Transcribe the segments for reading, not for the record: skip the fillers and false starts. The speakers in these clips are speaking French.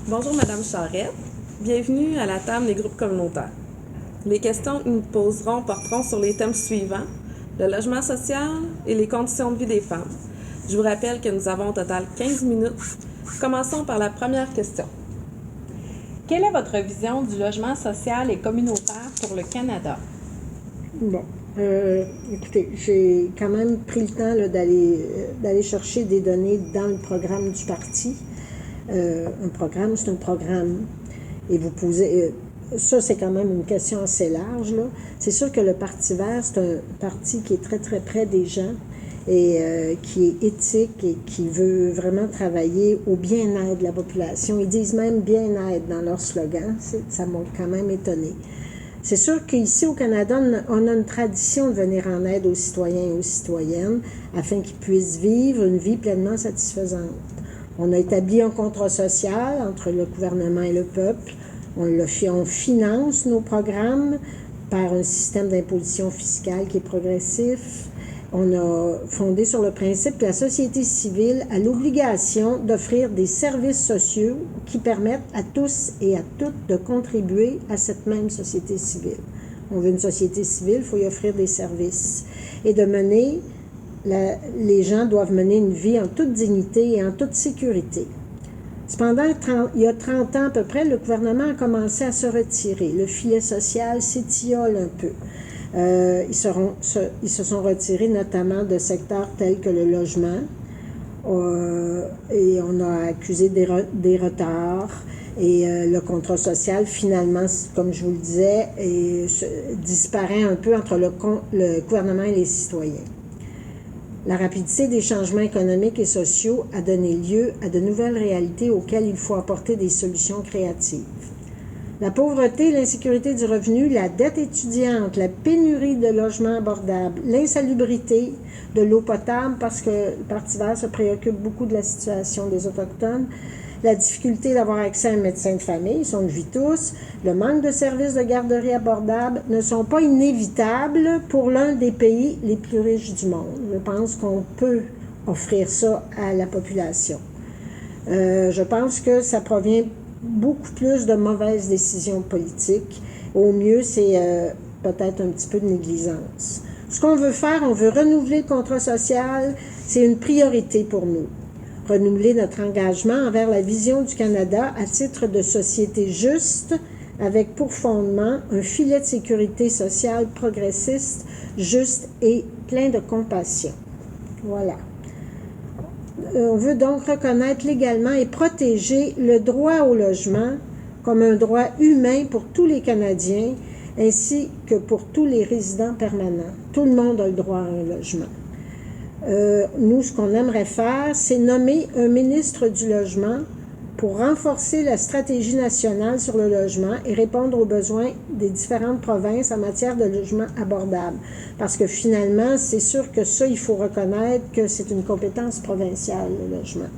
Bonjour Madame Charette, bienvenue à la table des groupes communautaires. Les questions que nous poserons porteront sur les thèmes suivants: le logement social et les conditions de vie des femmes. Je vous rappelle que nous avons au total 15 minutes. Commençons par la première question. Quelle est votre vision du logement social et communautaire pour le Canada? Bon, écoutez, j'ai quand même pris le temps là, d'aller chercher des données dans le programme du parti. Un programme, c'est un programme. Et vous posez... ça, c'est quand même une question assez large, là. C'est sûr que le Parti vert, c'est un parti qui est très, très près des gens et qui est éthique et qui veut vraiment travailler au bien-être de la population. Ils disent même bien-être dans leur slogan. Ça m'a quand même étonné. C'est sûr qu'ici au Canada, on a une tradition de venir en aide aux citoyens et aux citoyennes afin qu'ils puissent vivre une vie pleinement satisfaisante. On a établi un contrat social entre le gouvernement et le peuple. On finance nos programmes par un système d'imposition fiscale qui est progressif. On a fondé sur le principe que la société civile a l'obligation d'offrir des services sociaux qui permettent à tous et à toutes de contribuer à cette même société civile. On veut une société civile, il faut y offrir des services. Et de mener, les gens doivent mener une vie en toute dignité et en toute sécurité. Cependant, il y a 30 ans à peu près, le gouvernement a commencé à se retirer. Le filet social s'étiole un peu. Ils se sont retirés notamment de secteurs tels que le logement et on a accusé des retards et le contrat social finalement, comme je vous le disais, disparaît un peu entre le gouvernement et les citoyens. La rapidité des changements économiques et sociaux a donné lieu à de nouvelles réalités auxquelles il faut apporter des solutions créatives. La pauvreté, l'insécurité du revenu, la dette étudiante, la pénurie de logements abordables, l'insalubrité de l'eau potable, parce que le Parti vert se préoccupe beaucoup de la situation des Autochtones, la difficulté d'avoir accès à un médecin de famille, ça on le vit tous, le manque de services de garderie abordables ne sont pas inévitables pour l'un des pays les plus riches du monde. Je pense qu'on peut offrir ça à la population. Je pense que ça provient beaucoup plus de mauvaises décisions politiques. Au mieux, c'est peut-être un petit peu de négligence. Ce qu'on veut faire, on veut renouveler le contrat social, c'est une priorité pour nous. Renouveler notre engagement envers la vision du Canada à titre de société juste, avec pour fondement un filet de sécurité sociale progressiste, juste et plein de compassion. Voilà. On veut donc reconnaître légalement et protéger le droit au logement comme un droit humain pour tous les Canadiens, ainsi que pour tous les résidents permanents. Tout le monde a le droit à un logement. Nous, ce qu'on aimerait faire, c'est nommer un ministre du logement pour renforcer la stratégie nationale sur le logement et répondre aux besoins des différentes provinces en matière de logement abordable. Parce que finalement, c'est sûr que ça, il faut reconnaître que c'est une compétence provinciale, le logement.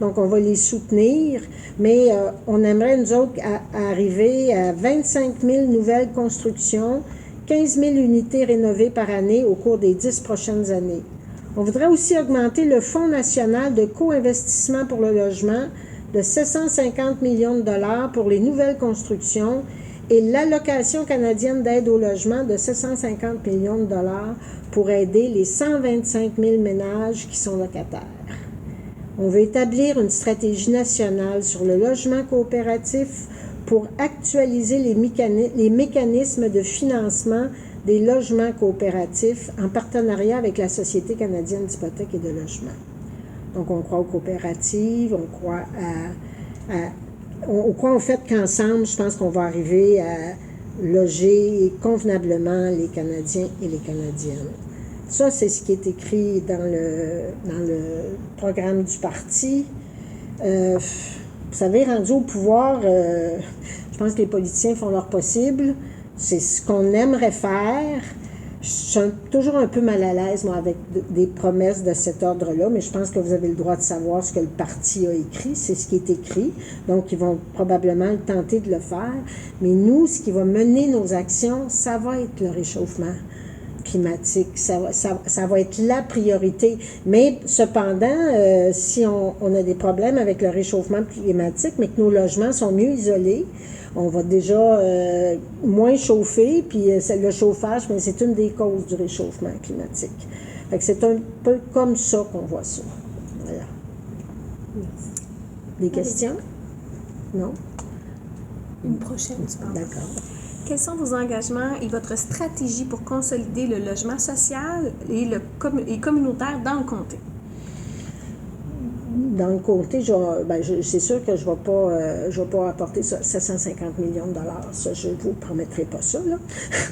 Donc, on va les soutenir, mais on aimerait, nous autres, arriver à 25 000 nouvelles constructions, 15 000 unités rénovées par année au cours des 10 prochaines années. On voudrait aussi augmenter le Fonds national de co-investissement pour le logement de 750 millions de dollars pour les nouvelles constructions et l'allocation canadienne d'aide au logement de 750 millions de dollars pour aider les 125 000 ménages qui sont locataires. On veut établir une stratégie nationale sur le logement coopératif pour actualiser les mécanismes de financement des logements coopératifs en partenariat avec la Société canadienne d'hypothèques et de logement. Donc, on croit aux coopératives, on croit au fait qu'ensemble, je pense qu'on va arriver à loger convenablement les Canadiens et les Canadiennes. Ça, c'est ce qui est écrit dans le programme du parti. Vous savez, rendu au pouvoir, je pense que les politiciens font leur possible. C'est ce qu'on aimerait faire. Je suis toujours un peu mal à l'aise, moi, avec des promesses de cet ordre-là, mais je pense que vous avez le droit de savoir ce que le parti a écrit. C'est ce qui est écrit. Donc, ils vont probablement tenter de le faire. Mais nous, ce qui va mener nos actions, ça va être le réchauffement climatique. Ça va être la priorité. Mais cependant, si on a des problèmes avec le réchauffement climatique, mais que nos logements sont mieux isolés, on va déjà moins chauffer, puis le chauffage, mais c'est une des causes du réchauffement climatique. Fait que c'est un peu comme ça qu'on voit ça. Voilà. Des questions? Non? Une prochaine, tu penses? D'accord. Quels sont vos engagements et votre stratégie pour consolider le logement social et communautaire dans le comté? Dans le comté, c'est sûr que je vais pas apporter 750 millions de dollars. Ça, je ne vous promettrai pas ça, là.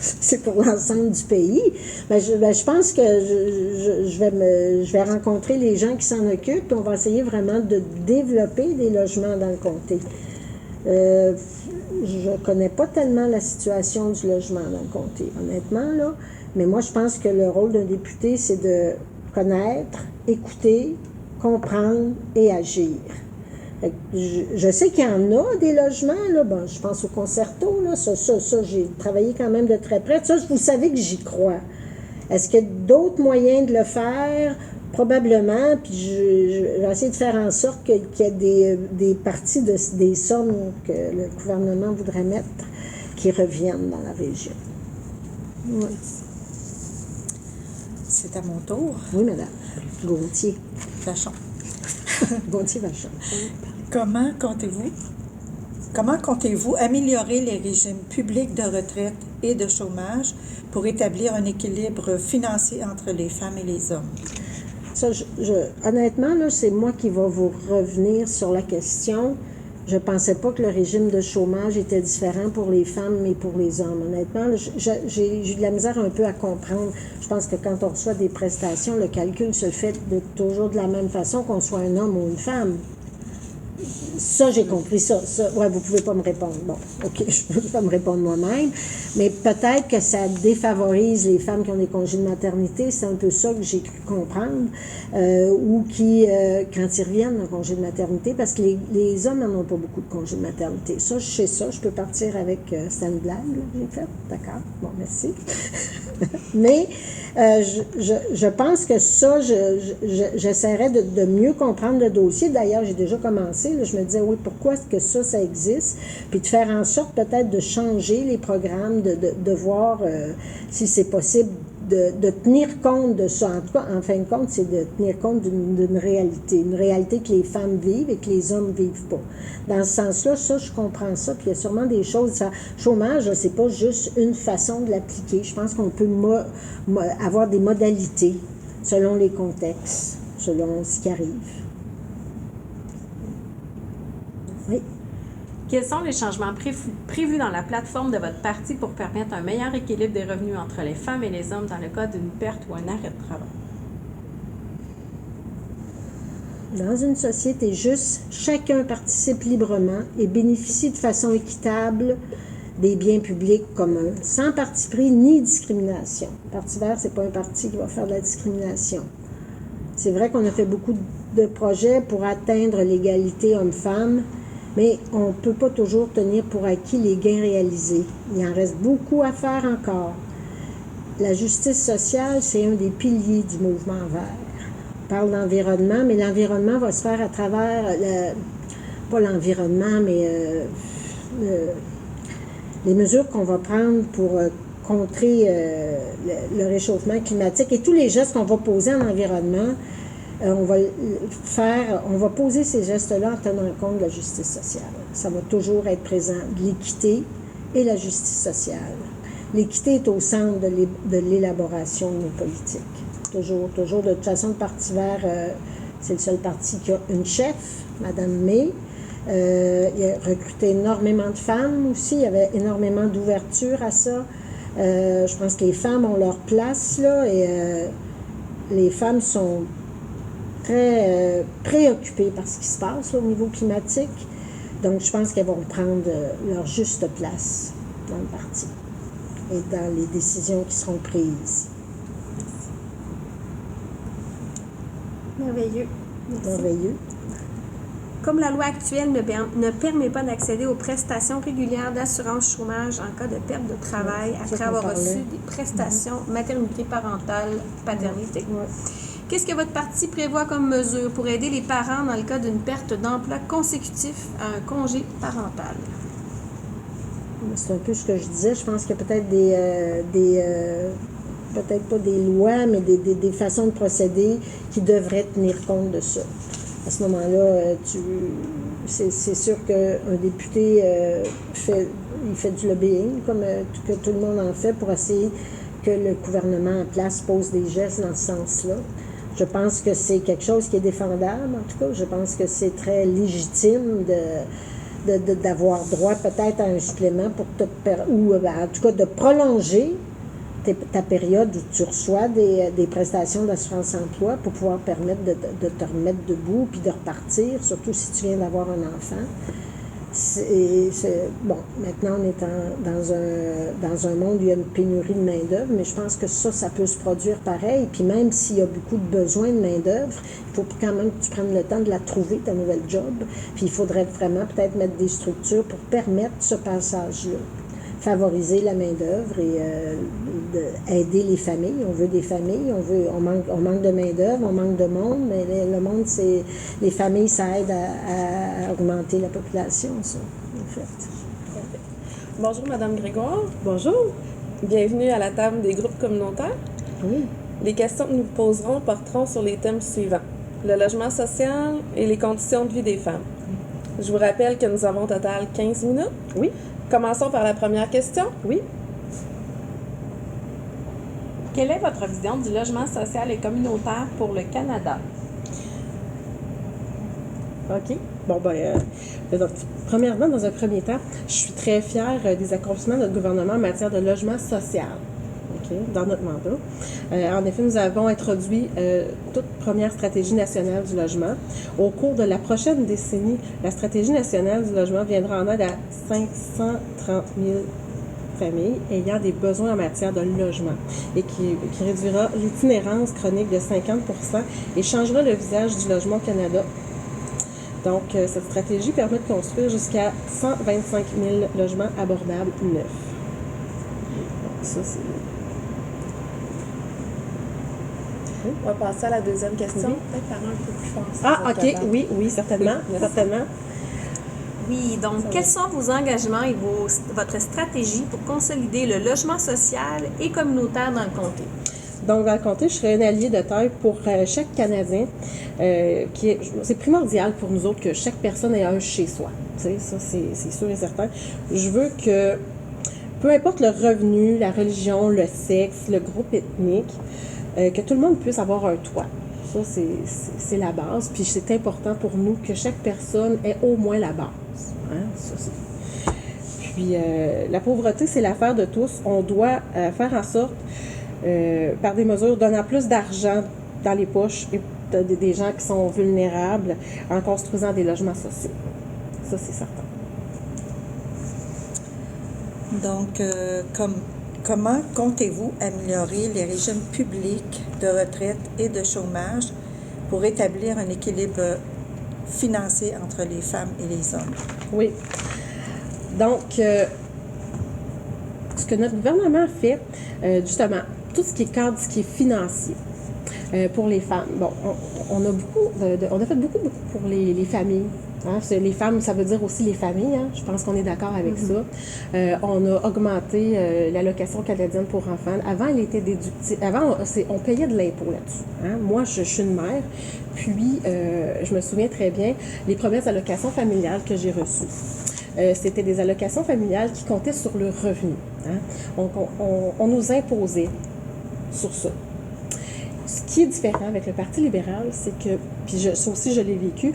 C'est pour l'ensemble du pays. Je pense que je vais rencontrer les gens qui s'en occupent, puis on va essayer vraiment de développer des logements dans le comté. Je ne connais pas tellement la situation du logement dans le comté, honnêtement, là. Mais moi, je pense que le rôle d'un député, c'est de connaître, écouter, comprendre et agir. Je sais qu'il y en a des logements, là. Bon, je pense au Concerto, là. Ça, j'ai travaillé quand même de très près. Ça, vous savez que j'y crois. Est-ce qu'il y a d'autres moyens de le faire? Probablement, puis je vais essayer de faire en sorte qu'il y ait des parties des sommes que le gouvernement voudrait mettre qui reviennent dans la région. Oui. C'est à mon tour. Oui, madame. Gontier. Vachon. Gontier-Vachon. Comment comptez-vous améliorer les régimes publics de retraite et de chômage pour établir un équilibre financier entre les femmes et les hommes? Ça, honnêtement, là, c'est moi qui va vous revenir sur la question. Je ne pensais pas que le régime de chômage était différent pour les femmes et pour les hommes. Honnêtement, là, j'ai eu de la misère un peu à comprendre. Je pense que quand on reçoit des prestations, le calcul se fait toujours de la même façon qu'on soit un homme ou une femme. Ça, j'ai compris ça. Ouais, vous ne pouvez pas me répondre. Bon, OK, je ne peux pas me répondre moi-même. Mais peut-être que ça défavorise les femmes qui ont des congés de maternité. C'est un peu ça que j'ai cru comprendre. Ou qui, quand ils reviennent en congé de maternité, parce que les hommes n'en ont pas beaucoup de congés de maternité. Ça, je sais ça. Je peux partir avec... c'était une blague, là, que j'ai faite. D'accord. Bon, merci. Mais je pense que ça, j'essaierais de mieux comprendre le dossier. D'ailleurs, j'ai déjà commencé. Là, je me disais, oui, pourquoi est-ce que ça existe? Puis de faire en sorte peut-être de changer les programmes, de voir si c'est possible de tenir compte de ça. En tout cas, en fin de compte, c'est de tenir compte d'une réalité. Une réalité que les femmes vivent et que les hommes ne vivent pas. Dans ce sens-là, ça, je comprends ça. Puis il y a sûrement des choses. Ça, chômage, c'est pas juste une façon de l'appliquer. Je pense qu'on peut avoir des modalités selon les contextes, selon ce qui arrive. Oui. Quels sont les changements prévus dans la plateforme de votre parti pour permettre un meilleur équilibre des revenus entre les femmes et les hommes dans le cas d'une perte ou un arrêt de travail? Dans une société juste, chacun participe librement et bénéficie de façon équitable des biens publics communs, sans parti pris ni discrimination. Le Parti vert, c'est pas un parti qui va faire de la discrimination. C'est vrai qu'on a fait beaucoup de projets pour atteindre l'égalité homme-femme, mais on ne peut pas toujours tenir pour acquis les gains réalisés. Il en reste beaucoup à faire encore. La justice sociale, c'est un des piliers du mouvement vert. On parle d'environnement, mais l'environnement va se faire à travers, pas l'environnement, mais les mesures qu'on va prendre pour contrer le réchauffement climatique et tous les gestes qu'on va poser en environnement. On va poser ces gestes-là en tenant compte de la justice sociale. Ça va toujours être présent, l'équité et la justice sociale. L'équité est au centre de l'élaboration de nos politiques. Toujours. De toute façon, le Parti vert, c'est le seul parti qui a une chef, Mme May. Il a recruté énormément de femmes aussi. Il y avait énormément d'ouverture à ça. Je pense que les femmes ont leur place, là, et les femmes sont très préoccupées par ce qui se passe là, au niveau climatique. Donc, je pense qu'elles vont prendre leur juste place dans le parti et dans les décisions qui seront prises. Merveilleux. Merci. Merveilleux. comme la loi actuelle ne permet pas d'accéder aux prestations régulières d'assurance chômage en cas de perte de travail après avoir reçu des prestations maternité parentale, paternité. Qu'est-ce que votre parti prévoit comme mesure pour aider les parents dans le cas d'une perte d'emploi consécutif à un congé parental? C'est un peu ce que je disais. Je pense qu'il y a peut-être peut-être pas des lois, mais des façons de procéder qui devraient tenir compte de ça. À ce moment-là, c'est sûr qu'un député il fait du lobbying, comme que tout le monde en fait, pour essayer que le gouvernement en place pose des gestes dans ce sens-là. Je pense que c'est quelque chose qui est défendable, en tout cas. Je pense que c'est très légitime d'avoir droit peut-être à un supplément pour ou en tout cas de prolonger ta période où tu reçois des prestations d'assurance-emploi pour pouvoir permettre de te remettre debout puis de repartir, surtout si tu viens d'avoir un enfant. Bon, maintenant, on est dans un monde où il y a une pénurie de main-d'œuvre, mais je pense que ça peut se produire pareil. Puis même s'il y a beaucoup de besoin de main-d'œuvre, il faut quand même que tu prennes le temps de la trouver, ta nouvelle job. Puis il faudrait vraiment peut-être mettre des structures pour permettre ce passage-là. Favoriser la main-d'œuvre et aider les familles. On veut des familles, on manque de main-d'œuvre, on manque de monde, mais le monde, les familles, ça aide à augmenter la population, ça, en fait. Bonjour, Madame Grégoire. Bonjour. Bienvenue à la table des groupes communautaires. Oui. Les questions que nous poserons porteront sur les thèmes suivants: le logement social et les conditions de vie des femmes. Je vous rappelle que nous avons au total 15 minutes. Oui. Commençons par la première question. Oui. Quelle est votre vision du logement social et communautaire pour le Canada? OK. Bon, donc, premièrement, dans un premier temps, je suis très fière des accomplissements de notre gouvernement en matière de logement social. OK, dans notre mandat. En effet, nous avons introduit toute première stratégie nationale du logement. Au cours de la prochaine décennie, la stratégie nationale du logement viendra en aide à 530 000 familles ayant des besoins en matière de logement et qui réduira l'itinérance chronique de 50% et changera le visage du logement au Canada. Donc, cette stratégie permet de construire jusqu'à 125 000 logements abordables neufs. Donc, ça, c'est... On va passer à la deuxième question. Oui. Peut-être parler un peu plus fort. si Ah, vous êtes OK, capable. oui, certainement, Oui, certainement. Oui, donc quels sont vos engagements et votre stratégie pour consolider le logement social et communautaire dans le comté? Donc, dans le comté, je serai un allié de taille pour chaque Canadien. C'est primordial pour nous autres que chaque personne ait un chez soi. Tu sais, ça, c'est sûr et certain. Je veux que, peu importe le revenu, la religion, le sexe, le groupe ethnique, que tout le monde puisse avoir un toit. Ça, c'est la base. Puis c'est important pour nous que chaque personne ait au moins la base. Hein? Ça, puis la pauvreté, c'est l'affaire de tous. On doit faire en sorte, par des mesures donnant plus d'argent dans les poches des gens qui sont vulnérables en construisant des logements sociaux. Ça, c'est certain. Donc, comment comptez-vous améliorer les régimes publics de retraite et de chômage pour établir un équilibre financier entre les femmes et les hommes? Oui. Donc, ce que notre gouvernement fait, justement, tout ce qui est cadre, ce qui est financier pour les femmes. Bon, on a fait beaucoup pour les familles. Hein? Les femmes, ça veut dire aussi les familles. Hein? Je pense qu'on est d'accord avec ça. On a augmenté l'allocation canadienne pour enfants. Avant, elle était déductible. Avant, on payait de l'impôt là-dessus. Hein? Moi, je suis une mère. Puis, je me souviens très bien, les premières allocations familiales que j'ai reçues. C'était des allocations familiales qui comptaient sur le revenu. Hein? On nous imposait sur ça. Ce qui est différent avec le Parti libéral, c'est que, puis ça aussi je l'ai vécu,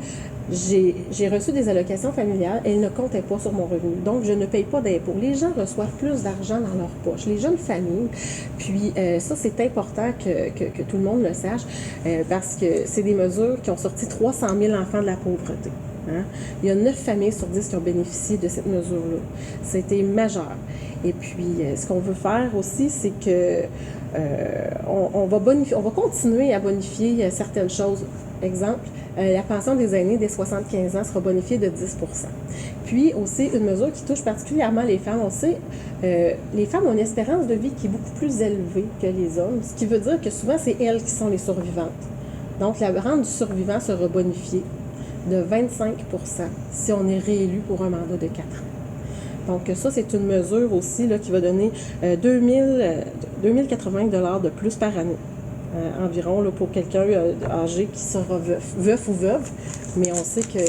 j'ai reçu des allocations familiales et elles ne comptaient pas sur mon revenu. Donc, je ne paye pas d'impôts. Les gens reçoivent plus d'argent dans leur poche. Les jeunes familles, puis ça, c'est important que tout le monde le sache parce que c'est des mesures qui ont sorti 300 000 enfants de la pauvreté. Hein? Il y a 9 familles sur 10 qui ont bénéficié de cette mesure-là. C'était majeur. Et puis, ce qu'on veut faire aussi, c'est que on va continuer à bonifier certaines choses Exemple, la pension des aînés dès 75 ans sera bonifiée de 10 %. Puis aussi, une mesure qui touche particulièrement les femmes, on sait, les femmes ont une espérance de vie qui est beaucoup plus élevée que les hommes, ce qui veut dire que souvent, c'est elles qui sont les survivantes. Donc, la rente du survivant sera bonifiée de 25 % si on est réélu pour un mandat de 4 ans. Donc, ça, c'est une mesure aussi là, qui va donner 2080 $ de plus par année. Environ là, pour quelqu'un âgé qui sera veuf ou veuve. Mais on sait que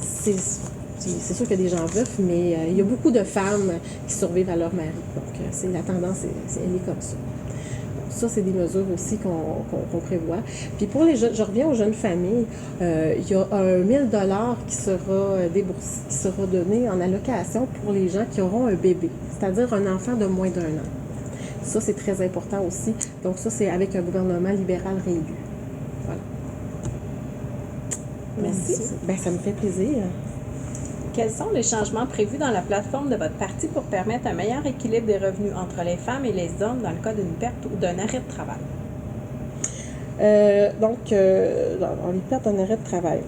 c'est sûr qu'il y a des gens veufs, mais il y a beaucoup de femmes qui survivent à leur mari. Donc, la tendance, elle est comme ça. Donc, ça, c'est des mesures aussi qu'on prévoit. Puis pour les jeunes, je reviens aux jeunes familles, il y a 1 000 $ qui sera déboursé, qui sera donné en allocation pour les gens qui auront un bébé, c'est-à-dire un enfant de moins d'1 an. Ça, c'est très important aussi. Donc, ça, c'est avec un gouvernement libéral réélu. Voilà. Merci. Bien, ça me fait plaisir. Quels sont les changements prévus dans la plateforme de votre parti pour permettre un meilleur équilibre des revenus entre les femmes et les hommes dans le cas d'une perte ou d'un arrêt de travail? Dans les pertes d'un arrêt de travail.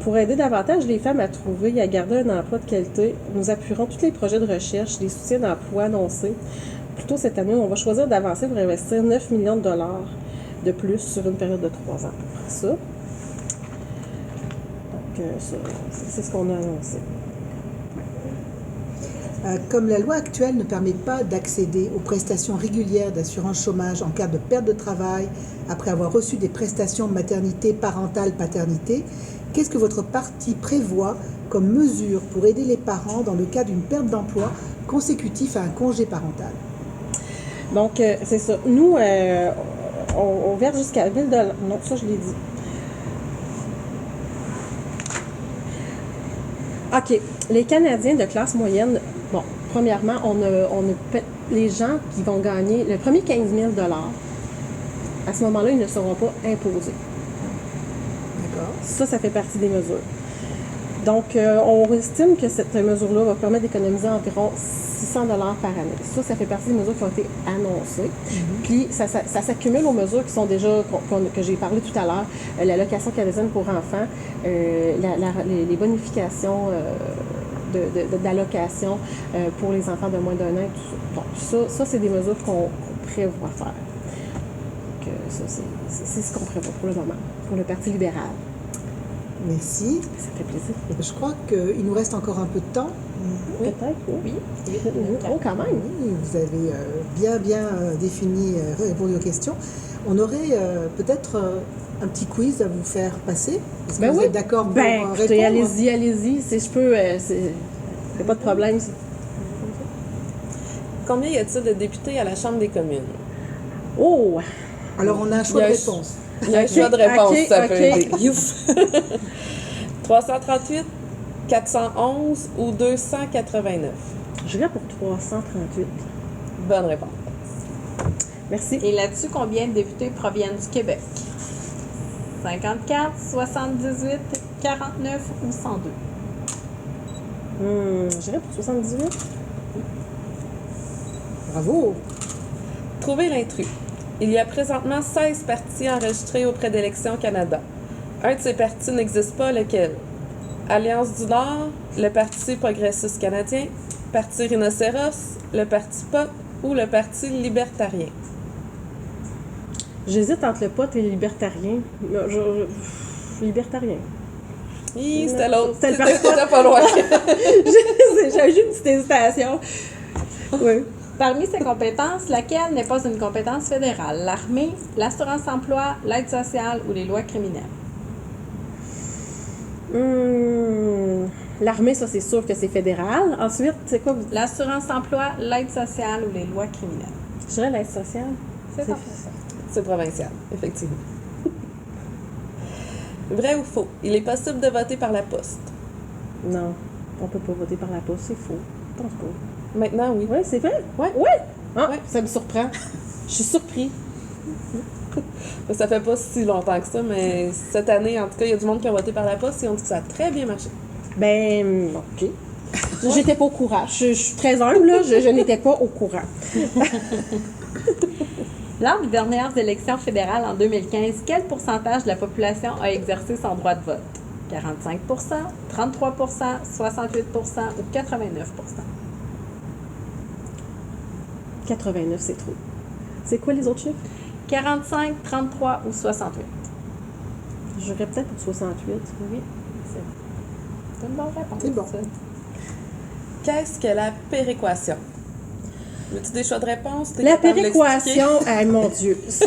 Pour aider davantage les femmes à trouver et à garder un emploi de qualité, nous appuierons tous les projets de recherche, les soutiens d'emploi annoncés. Plus tôt cette année, on va choisir d'avancer pour investir 9 millions de dollars de plus sur une période de 3 ans. Ça. Donc, c'est ce qu'on a annoncé. Comme la loi actuelle ne permet pas d'accéder aux prestations régulières d'assurance chômage en cas de perte de travail après avoir reçu des prestations maternité, parentale, paternité, qu'est-ce que votre parti prévoit comme mesure pour aider les parents dans le cas d'une perte d'emploi consécutif à un congé parental? Donc, c'est ça. Nous, on verse jusqu'à 1 000 $. Non, ça, je l'ai dit. OK. Les Canadiens de classe moyenne, bon, premièrement, les gens qui vont gagner le premier 15 000 $, à ce moment-là, ils ne seront pas imposés. D'accord. Ça fait partie des mesures. Donc, on estime que cette mesure-là va permettre d'économiser environ 600 $ par année. Ça fait partie des mesures qui ont été annoncées. Puis, ça s'accumule aux mesures qui sont déjà, que j'ai parlé tout à l'heure, l'allocation canadienne pour enfants, les bonifications d'allocation pour les enfants de moins d'1 an. Tout ça. Donc, ça c'est des mesures qu'on prévoit faire. Donc, ça, c'est ce qu'on prévoit pour le moment, pour le Parti libéral. Merci. Ça fait plaisir. Je crois qu'il nous reste encore un peu de temps. Peut-être, oui. Oh, quand même. Oui, vous avez bien défini, répondu aux questions. On aurait peut-être un petit quiz à vous faire passer. Est-ce que vous êtes d'accord pour répondre? Allez-y. Si je peux, il n'y a pas de problème. Combien y a-t-il de députés à la Chambre des communes? Oh! Alors, on a un choix de Il y a un réponse. Il y a un choix de réponse, ça peut ok. aider. 338, 411 ou 289? Je dirais pour 338. Bonne réponse. Merci. Et là-dessus, combien de députés proviennent du Québec? 54, 78, 49 ou 102? Je dirais pour 78. Bravo. Trouvez l'intrus. Il y a présentement 16 partis enregistrés auprès d'Élections Canada. Un de ces partis n'existe pas, lequel? Alliance du Nord, le Parti progressiste canadien, Parti Rhinocéros, le Parti POT ou le Parti libertarien? J'hésite entre le POT et le libertarien. Libertarien. C'était l'autre. C'était le Parti C'était pas loin. J'ai eu une petite hésitation. Oui. Parmi ces compétences, laquelle n'est pas une compétence fédérale? L'armée, l'assurance-emploi, l'aide sociale ou les lois criminelles? L'armée, ça, c'est sûr que c'est fédéral. Ensuite, c'est quoi? L'assurance-emploi, l'aide sociale ou les lois criminelles? Je dirais l'aide sociale. C'est ça. C'est provincial, effectivement. Vrai ou faux? Il est possible de voter par la poste. Non, on peut pas voter par la poste, c'est faux. Je pense pas. Maintenant, oui. Oui, c'est vrai? Ouais. Oui? Ah, Ouais. ça me surprend. Je suis surpris. Ça fait pas si longtemps que ça, mais cette année, en tout cas, il y a du monde qui a voté par la poste et on dit que ça a très bien marché. Ben, OK. J'étais pas au courant. Je suis très humble, là. Je n'étais pas au courant. Lors des dernières élections fédérales en 2015, quel pourcentage de la population a exercé son droit de vote? 45 33 68 ou 89 89, c'est trop. C'est quoi les autres chiffres? 45, 33 ou 68? J'aurais peut-être pour 68. Oui, c'est une bonne réponse. C'est bon. ça. Qu'est-ce que la péréquation? Veux-tu des choix de réponse? T'es La capable de l'expliquer? péréquation, mon Dieu. Ça,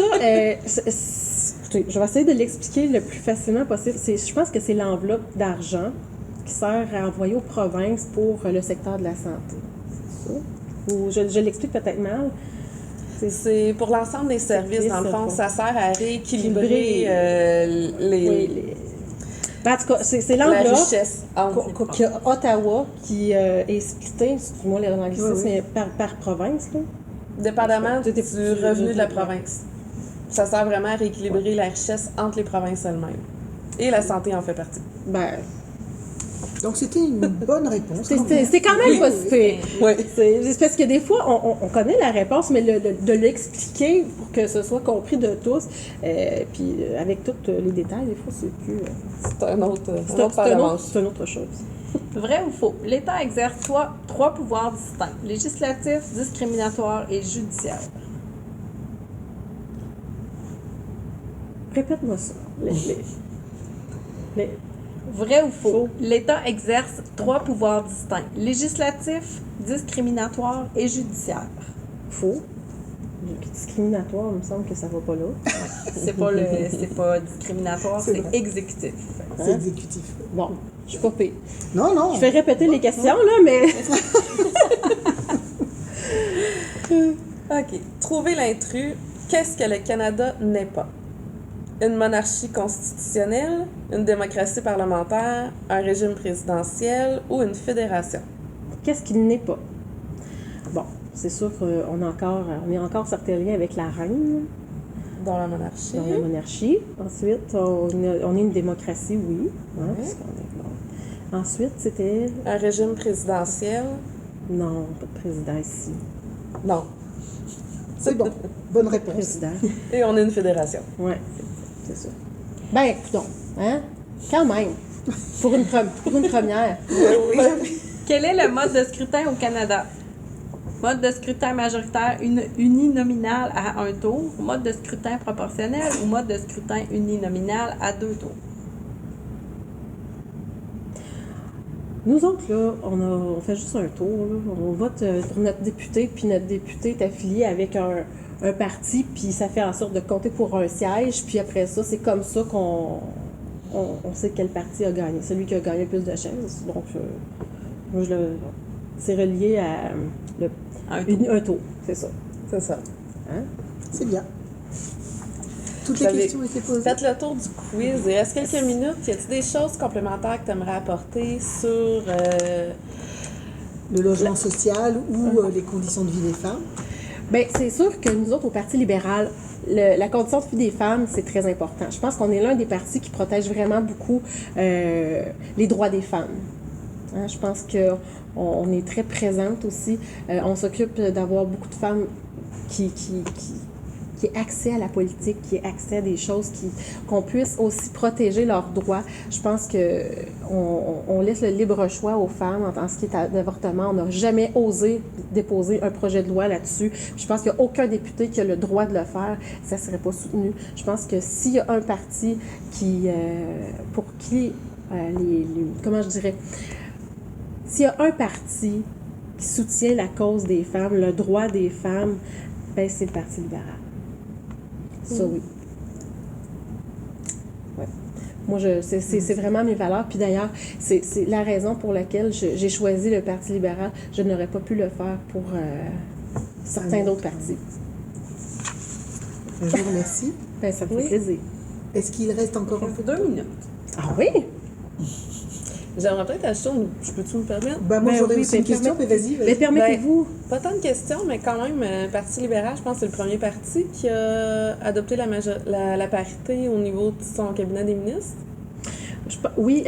écoutez, je vais essayer de l'expliquer le plus facilement possible. Je pense que c'est l'enveloppe d'argent qui sert à envoyer aux provinces pour le secteur de la santé. C'est ça? Ou je l'explique peut-être mal. C'est pour l'ensemble des services, dans le fond. Ça sert à rééquilibrer Ben, en tout cas, c'est la l'enveloppe richesse entre qu'il y a Ottawa qui est splittée, excuse-moi l'anglicisme, mais par province. Là. dépendamment du Des- revenu de la province. Ça sert vraiment à rééquilibrer la richesse entre les provinces elles-mêmes. Et la santé en fait partie. Ben, Donc c'était une bonne réponse. c'était quand même pas si pire. Oui. C'est parce que des fois, on connaît la réponse, mais de l'expliquer pour que ce soit compris de tous, puis avec tous les détails, des fois, c'est plus... C'est un autre, c'est une autre chose. Vrai ou faux? L'État exerce trois pouvoirs distincts, législatif, discriminatoire et judiciaire. Répète-moi ça. Vrai ou faux? L'État exerce trois pouvoirs distincts, législatif, discriminatoire et judiciaire. Faux. Discriminatoire, il me semble que ça va pas là. C'est pas discriminatoire, C'est c'est vrai. exécutif. C'est exécutif. Bon, je suis pas pire. Non, non. Je vais répéter les questions, là, mais... OK. Trouver l'intrus. Qu'est-ce que le Canada n'est pas? Une monarchie constitutionnelle, une démocratie parlementaire, un régime présidentiel ou une fédération? Qu'est-ce qu'il n'est pas? Bon, c'est sûr qu'on a encore certains liens avec la reine Dans la monarchie. dans la monarchie. Ensuite, on est une démocratie, oui. Hein, parce qu'on est- bon. Ensuite, c'était... Un régime présidentiel? Non, pas de président ici. Non. C'est bon. Bonne réponse. Président. Et on est une fédération. Oui, c'est ça. Ben, écoutons, hein? Quand même. Pour une première. Quel est le mode de scrutin au Canada? Mode de scrutin majoritaire uninominal à un tour, mode de scrutin proportionnel ou mode de scrutin uninominal à 2 tours? Nous autres, là, on fait juste un tour. Là. On vote pour notre député, puis notre député est affilié avec un parti, puis ça fait en sorte de compter pour un siège, puis après ça, c'est comme ça qu'on on sait quel parti a gagné. Celui qui a gagné le plus de chaises. Donc, moi, c'est relié à un tour, c'est ça. C'est ça. Hein? C'est bien. Toutes Vous les avez questions étaient posées. Faites le tour du quiz. Il reste quelques minutes. Y a-t-il des choses complémentaires que tu aimerais apporter sur Le logement social ou les conditions de vie des femmes. Bien, c'est sûr que nous autres, au Parti libéral, la condition de vie des femmes, c'est très important. Je pense qu'on est l'un des partis qui protège vraiment beaucoup les droits des femmes. Hein, je pense qu'on est très présente aussi. On s'occupe d'avoir beaucoup de femmes qui aient accès à la politique, qui aient accès à des choses, qu'on puisse aussi protéger leurs droits. Je pense qu'on laisse le libre choix aux femmes en ce qui est d'avortement. On n'a jamais osé déposer un projet de loi là-dessus. Je pense qu'il n'y a aucun député qui a le droit de le faire. Ça ne serait pas soutenu. Je pense que s'il y a un parti pour qui comment je dirais, s'il y a un parti qui soutient la cause des femmes, le droit des femmes, ben c'est le Parti libéral. Ça, oui. Ouais. Moi, c'est vraiment mes valeurs. Puis d'ailleurs, c'est la raison pour laquelle j'ai choisi le Parti libéral. Je n'aurais pas pu le faire pour certains d'autres partis. Je vous remercie. Ben, ça me fait plaisir. Est-ce qu'il reste encore un peu 2 minutes. Ah oui? J'aimerais peut-être ajouter, peux-tu me permettre? Ben, moi, Ben j'aurais oui, aussi une ben, question, mais vas-y. Mais permettez-vous. Pas tant de questions, mais quand même, Parti libéral, je pense que c'est le premier parti qui a adopté la parité au niveau de son cabinet des ministres. Oui,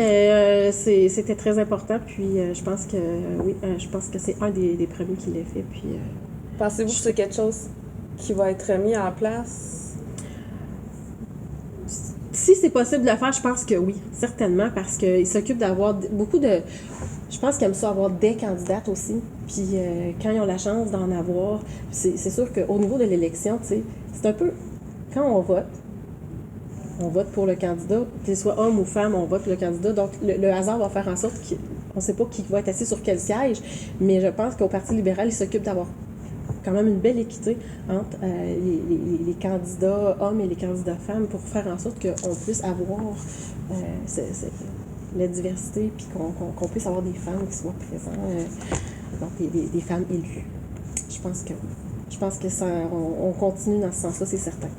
c'était très important. Puis je pense que c'est un des premiers qui l'a fait. Puis Pensez-vous que c'est quelque chose qui va être mis en place? Si c'est possible de le faire, je pense que oui, certainement, parce qu'ils s'occupent d'avoir beaucoup de... Je pense qu'ils aiment ça avoir des candidates aussi. Puis quand ils ont la chance d'en avoir, c'est sûr qu'au niveau de l'élection, tu sais, c'est un peu... Quand on vote pour le candidat, qu'il soit homme ou femme, on vote pour le candidat. Donc, le hasard va faire en sorte qu'on ne sait pas qui va être assis sur quel siège, mais je pense qu'au Parti libéral, ils s'occupent d'avoir quand même une belle équité entre les candidats hommes et les candidats femmes pour faire en sorte qu'on puisse avoir la diversité puis qu'on puisse avoir des femmes qui soient présentes, donc des femmes élues. Je pense que ça, on continue dans ce sens-là, c'est certain.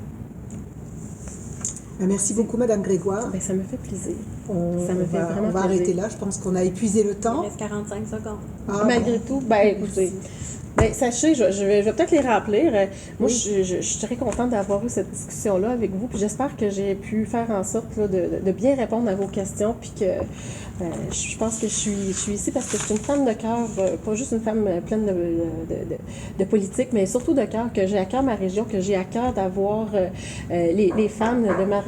Merci beaucoup, Madame Grégoire. Bien, ça me fait plaisir. On va arrêter là. Je pense qu'on a épuisé le Il temps. reste 45 secondes. Malgré tout, écoutez, sachez, je vais peut-être les remplir. Moi, je suis très contente d'avoir eu cette discussion-là avec vous. Puis j'espère que j'ai pu faire en sorte là, de bien répondre à vos questions. Puis que je pense que je suis ici parce que je suis une femme de cœur, pas juste une femme pleine de politique, mais surtout de cœur, que j'ai à cœur ma région, que j'ai à cœur d'avoir les femmes de ma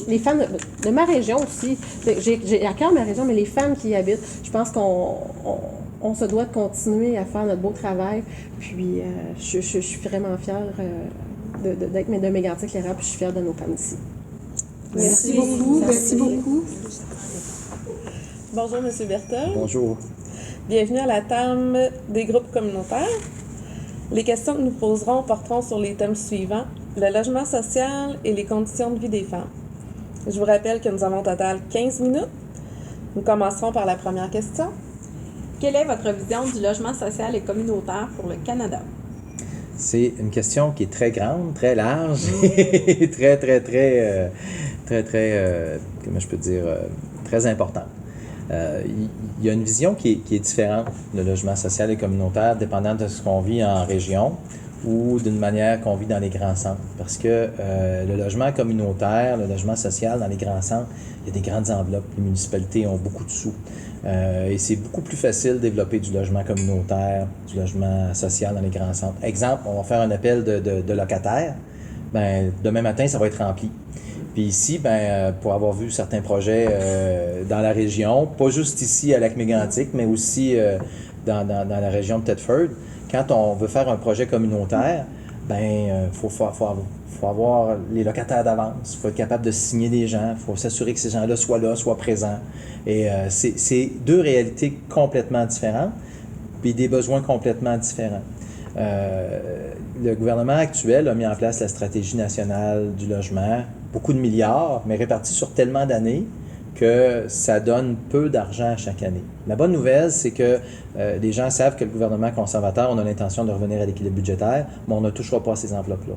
les femmes de ma région aussi. J'ai à cœur ma région, mais les femmes qui y habitent, je pense qu'on se doit de continuer à faire notre beau travail. Puis je suis vraiment fière d'être de Mégantic-l'Érable, puis je suis fière de nos femmes ici. Merci beaucoup. Merci beaucoup. Bonjour, M. Berthold. Bonjour. Bienvenue à la table des groupes communautaires. Les questions que nous poserons porteront sur les thèmes suivants: le logement social et les conditions de vie des femmes. Je vous rappelle que nous avons au total 15 minutes. Nous commencerons par la première question. Quelle est votre vision du logement social et communautaire pour le Canada? C'est une question qui est très grande, très large, et très, comment je peux dire, très importante. Il y a une vision qui est différente de logement social et communautaire, dépendant de ce qu'on vit en région ou d'une manière qu'on vit dans les grands centres. Parce que le logement communautaire, le logement social dans les grands centres, il y a des grandes enveloppes. Les municipalités ont beaucoup de sous. Et c'est beaucoup plus facile de développer du logement communautaire, du logement social dans les grands centres. Exemple, on va faire un appel de locataires. Ben, demain matin, ça va être rempli. Puis ici, pour avoir vu certains projets dans la région, pas juste ici à Lac-Mégantic, mais aussi dans la région de Thetford, quand on veut faire un projet communautaire, faut avoir les locataires d'avance, il faut être capable de signer des gens, il faut s'assurer que ces gens-là, soient présents. Et c'est deux réalités complètement différentes, puis des besoins complètement différents. Le gouvernement actuel a mis en place la stratégie nationale du logement, beaucoup de milliards, mais répartis sur tellement d'années que ça donne peu d'argent à chaque année. La bonne nouvelle, c'est que les gens savent que le gouvernement conservateur, on a l'intention de revenir à l'équilibre budgétaire, mais on ne touchera pas à ces enveloppes-là.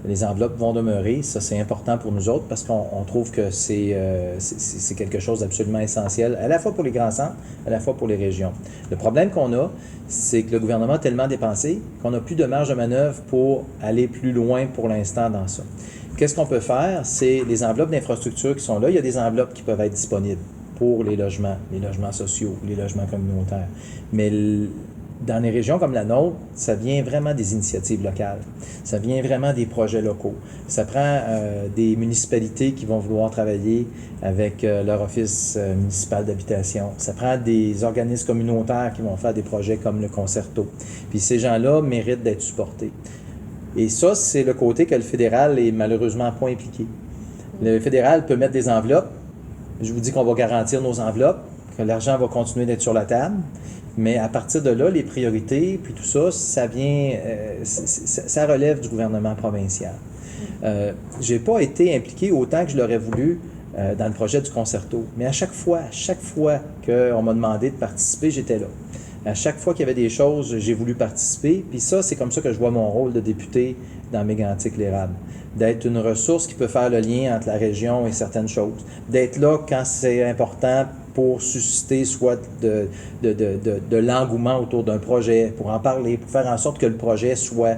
Les enveloppes vont demeurer, ça c'est important pour nous autres parce qu'on trouve que c'est quelque chose d'absolument essentiel, à la fois pour les grands centres, à la fois pour les régions. Le problème qu'on a, c'est que le gouvernement a tellement dépensé qu'on n'a plus de marge de manœuvre pour aller plus loin pour l'instant dans ça. Qu'est-ce qu'on peut faire? C'est les enveloppes d'infrastructure qui sont là. Il y a des enveloppes qui peuvent être disponibles pour les logements sociaux, les logements communautaires. Mais dans les régions comme la nôtre, ça vient vraiment des initiatives locales. Ça vient vraiment des projets locaux. Ça prend des municipalités qui vont vouloir travailler avec leur office municipal d'habitation. Ça prend des organismes communautaires qui vont faire des projets comme le Concerto. Puis ces gens-là méritent d'être supportés. Et ça, c'est le côté que le fédéral est malheureusement pas impliqué. Le fédéral peut mettre des enveloppes. Je vous dis qu'on va garantir nos enveloppes, que l'argent va continuer d'être sur la table. Mais à partir de là, les priorités, puis tout ça, ça vient, ça relève du gouvernement provincial. Je n'ai pas été impliqué autant que je l'aurais voulu dans le projet du Concerto. Mais à chaque fois qu'on m'a demandé de participer, j'étais là. À chaque fois qu'il y avait des choses, j'ai voulu participer. Puis ça, c'est comme ça que je vois mon rôle de député dans Mégantic-l'Érable. D'être une ressource qui peut faire le lien entre la région et certaines choses. D'être là quand c'est important pour susciter soit de l'engouement autour d'un projet, pour en parler, pour faire en sorte que le projet soit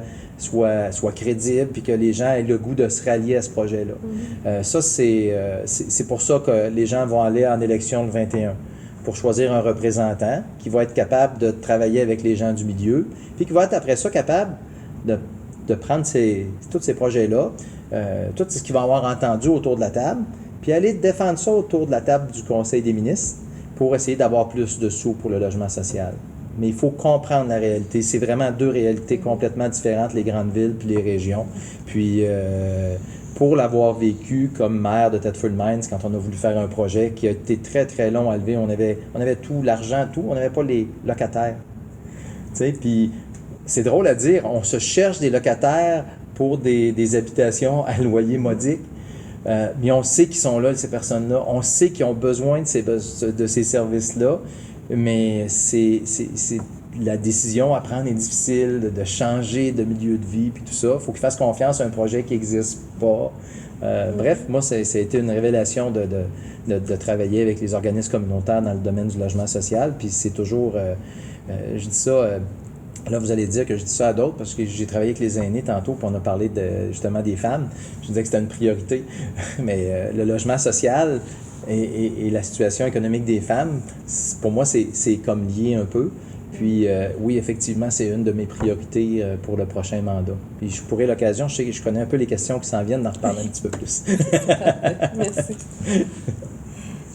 crédible, puis que les gens aient le goût de se rallier à ce projet-là. Ça, c'est pour ça que les gens vont aller en élection le 21. pour choisir un représentant qui va être capable de travailler avec les gens du milieu, puis qui va être après ça capable de prendre tous ces projets-là, tout ce qu'il va avoir entendu autour de la table, puis aller défendre ça autour de la table du Conseil des ministres pour essayer d'avoir plus de sous pour le logement social. Mais il faut comprendre la réalité. C'est vraiment deux réalités complètement différentes, les grandes villes puis les régions. Puis, pour l'avoir vécu comme maire de Thetford Mines, quand on a voulu faire un projet qui a été très, très long à lever, on avait tout, l'argent, tout, on n'avait pas les locataires. Tu sais, puis c'est drôle à dire, on se cherche des locataires pour des habitations à loyer modique. Mais on sait qu'ils sont là, ces personnes-là. On sait qu'ils ont besoin de ces services-là. Mais la décision à prendre est difficile, de changer de milieu de vie, puis tout ça. Il faut qu'ils fassent confiance à un projet qui n'existe pas. Bref, moi, ça a été une révélation de travailler avec les organismes communautaires dans le domaine du logement social. Puis c'est toujours, je dis ça, là vous allez dire que je dis ça à d'autres parce que j'ai travaillé avec les aînés tantôt, puis on a parlé justement des femmes. Je disais que c'était une priorité. Mais le logement social et la situation économique des femmes, pour moi, c'est comme lié un peu. Puis oui, effectivement, c'est une de mes priorités pour le prochain mandat. Puis je pourrais l'occasion, je sais que je connais un peu les questions qui s'en viennent, d'en reparler un petit peu plus. Merci.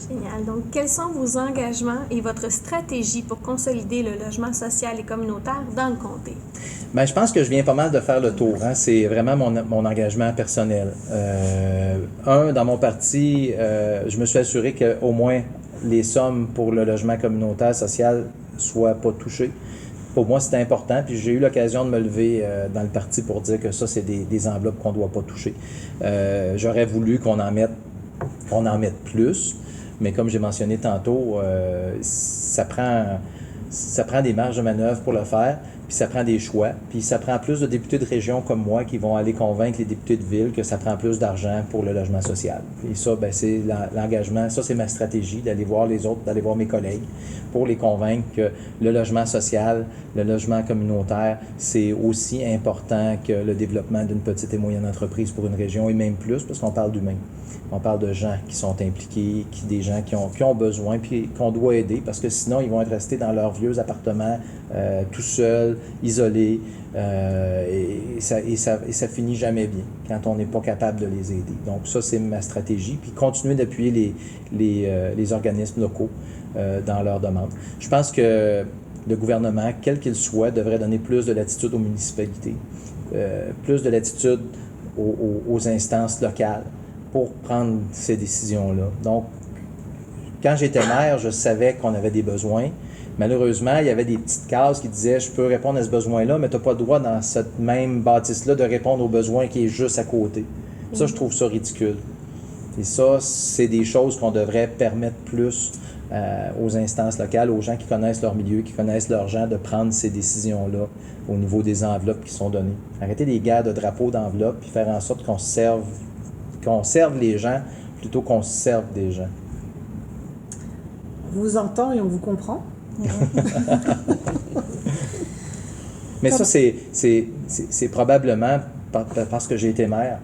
Génial. Donc, quels sont vos engagements et votre stratégie pour consolider le logement social et communautaire dans le comté? Bien, je pense que je viens pas mal de faire le tour. Hein. C'est vraiment mon engagement personnel. Dans mon parti, je me suis assuré qu'au moins les sommes pour le logement communautaire social soient pas touchées. Pour moi, c'était important. Puis j'ai eu l'occasion de me lever dans le parti pour dire que ça, c'est des enveloppes qu'on ne doit pas toucher. J'aurais voulu qu'on en mette plus. Mais comme j'ai mentionné tantôt, ça prend des marges de manœuvre pour le faire, puis ça prend des choix, puis ça prend plus de députés de région comme moi qui vont aller convaincre les députés de ville que ça prend plus d'argent pour le logement social. Et ça, ben, c'est l'engagement, ça c'est ma stratégie, d'aller voir les autres, d'aller voir mes collègues pour les convaincre que le logement social, le logement communautaire, c'est aussi important que le développement d'une petite et moyenne entreprise pour une région, et même plus, parce qu'on parle d'humains. On parle de gens qui sont impliqués, des gens qui ont besoin, puis qu'on doit aider, parce que sinon, ils vont être restés dans leurs vieux appartements, tout seuls, isolés, et ça finit jamais bien quand on n'est pas capable de les aider. Donc ça, c'est ma stratégie, puis continuer d'appuyer les organismes locaux dans leurs demandes. Je pense que le gouvernement, quel qu'il soit, devrait donner plus de latitude aux municipalités, plus de latitude aux instances locales, pour prendre ces décisions-là. Donc, quand j'étais maire, je savais qu'on avait des besoins. Malheureusement, il y avait des petites cases qui disaient « Je peux répondre à ce besoin-là, mais tu n'as pas le droit dans cette même bâtisse-là de répondre au besoin qui est juste à côté. » Ça, je trouve ça ridicule. Et ça, c'est des choses qu'on devrait permettre plus aux instances locales, aux gens qui connaissent leur milieu, qui connaissent leurs gens, de prendre ces décisions-là au niveau des enveloppes qui sont données. Arrêter les guerres de drapeaux d'enveloppes puis faire en sorte qu'on serve les gens plutôt qu'on se serve des gens. On vous entend et on vous comprend. Mais ça, c'est probablement parce que j'ai été maire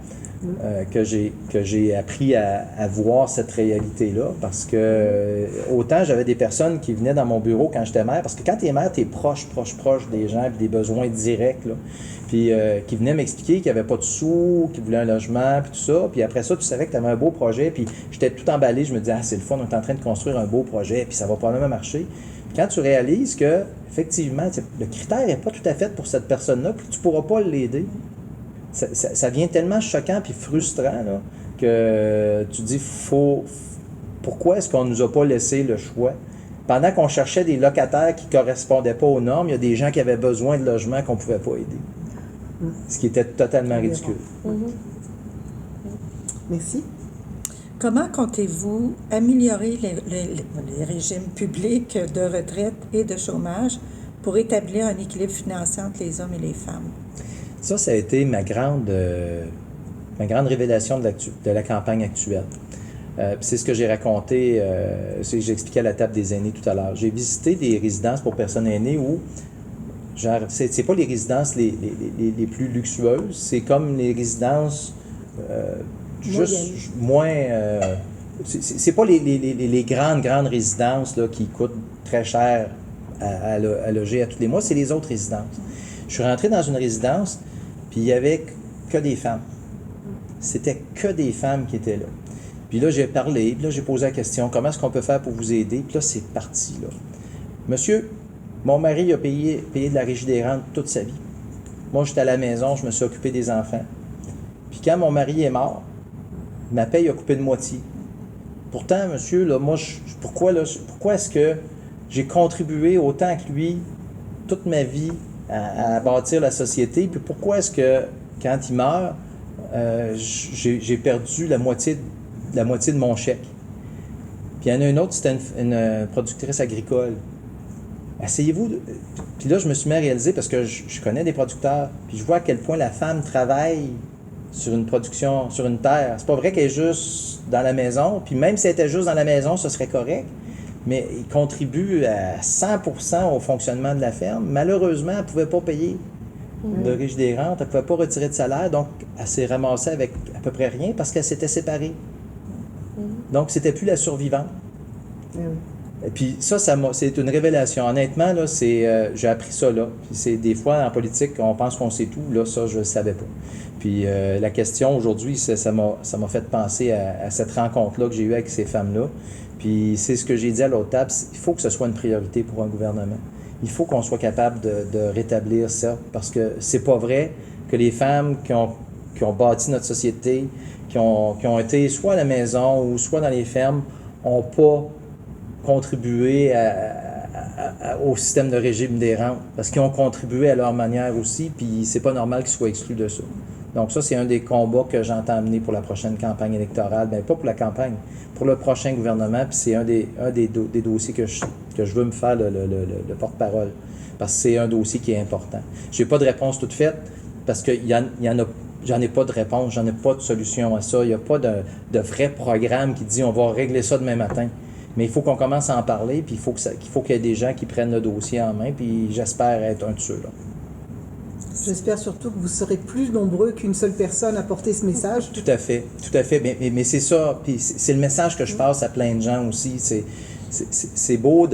que j'ai appris à voir cette réalité-là. Parce que autant j'avais des personnes qui venaient dans mon bureau quand j'étais maire, parce que quand tu es maire, tu es proche des gens, puis des besoins directs, là. Puis qui venaient m'expliquer qu'il n'y avait pas de sous, qu'ils voulaient un logement, puis tout ça. Puis après ça, tu savais que tu avais un beau projet, puis j'étais tout emballé. Je me disais, ah, c'est le fun, on est en train de construire un beau projet, puis ça va probablement marcher. Puis quand tu réalises que, effectivement, le critère n'est pas tout à fait pour cette personne-là, puis tu ne pourras pas l'aider, ça vient tellement choquant puis frustrant là, que tu dis, pourquoi est-ce qu'on ne nous a pas laissé le choix? Pendant qu'on cherchait des locataires qui ne correspondaient pas aux normes, il y a des gens qui avaient besoin de logements qu'on ne pouvait pas aider. Ce qui était totalement ridicule. Merci. Comment comptez-vous améliorer les régimes publics de retraite et de chômage pour établir un équilibre financier entre les hommes et les femmes? Ça a été ma grande révélation de la campagne actuelle. C'est ce que j'ai raconté, c'est que j'expliquais à la table des aînés tout à l'heure. J'ai visité des résidences pour personnes aînées où, genre, c'est pas les résidences les plus luxueuses, c'est comme les résidences juste moins c'est pas les grandes résidences là, qui coûtent très cher à loger à tous les mois, c'est les autres résidences. Je suis rentré dans une résidence, puis il y avait que des femmes. C'était que des femmes qui étaient là. Puis là, j'ai parlé, puis là, j'ai posé la question, comment est-ce qu'on peut faire pour vous aider? Puis là, c'est parti, là. Monsieur, mon mari a payé de la régie des rentes toute sa vie. Moi, j'étais à la maison, je me suis occupé des enfants. Puis quand mon mari est mort, ma paye a coupé de moitié. Pourtant, monsieur, là, moi, pourquoi est-ce que j'ai contribué autant que lui toute ma vie à bâtir la société? Puis pourquoi est-ce que, quand il meurt, j'ai perdu la moitié de mon chèque? Puis il y en a une autre, c'était une productrice agricole. Asseyez-vous. Puis là, je me suis mis à réaliser, parce que je connais des producteurs, puis je vois à quel point la femme travaille sur une production, sur une terre. C'est pas vrai qu'elle est juste dans la maison, puis même si elle était juste dans la maison, ce serait correct, mais il contribue à 100% au fonctionnement de la ferme. Malheureusement, elle ne pouvait pas payer de régie des rentes, elle ne pouvait pas retirer de salaire, donc elle s'est ramassée avec à peu près rien parce qu'elle s'était séparée. Donc, c'était plus la survivante. Et puis ça c'est une révélation. Honnêtement, là, j'ai appris ça là. Puis c'est des fois en politique, on pense qu'on sait tout. Là, ça, je ne le savais pas. Puis la question aujourd'hui, ça m'a fait penser à cette rencontre-là que j'ai eue avec ces femmes-là. Puis c'est ce que j'ai dit à l'autre table, il faut que ce soit une priorité pour un gouvernement. Il faut qu'on soit capable de rétablir ça, parce que c'est pas vrai que les femmes qui ont bâti notre société, qui ont été soit à la maison ou soit dans les fermes, n'ont pas contribué au système de régime des rentes, parce qu'ils ont contribué à leur manière aussi, puis c'est pas normal qu'ils soient exclus de ça. Donc ça, c'est un des combats que j'entends mener pour la prochaine campagne électorale. Bien, pas pour la campagne, pour le prochain gouvernement, puis c'est un des dossiers que je veux me faire le porte-parole, parce que c'est un dossier qui est important. J'ai pas de réponse toute faite, parce que j'en ai pas de réponse, j'en ai pas de solution à ça. Il n'y a pas de vrai programme qui dit on va régler ça demain matin. Mais il faut qu'on commence à en parler, puis il faut qu'il y ait des gens qui prennent le dossier en main, puis j'espère être un de ceux-là. J'espère surtout que vous serez plus nombreux qu'une seule personne à porter ce message. Tout à fait. Mais c'est ça, puis c'est le message que je passe à plein de gens aussi. C'est beau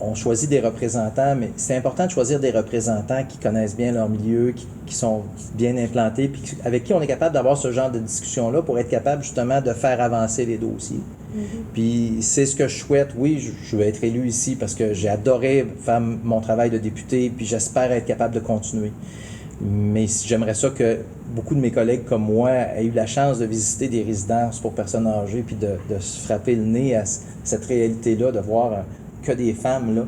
on choisit des représentants, mais c'est important de choisir des représentants qui connaissent bien leur milieu, qui sont bien implantés, puis avec qui on est capable d'avoir ce genre de discussion-là pour être capable justement de faire avancer les dossiers. Puis c'est ce que je souhaite. Oui, je vais être élu ici parce que j'ai adoré faire mon travail de député, puis j'espère être capable de continuer. Mais j'aimerais ça que beaucoup de mes collègues comme moi aient eu la chance de visiter des résidences pour personnes âgées, puis de se frapper le nez à cette réalité-là, de voir que des femmes là,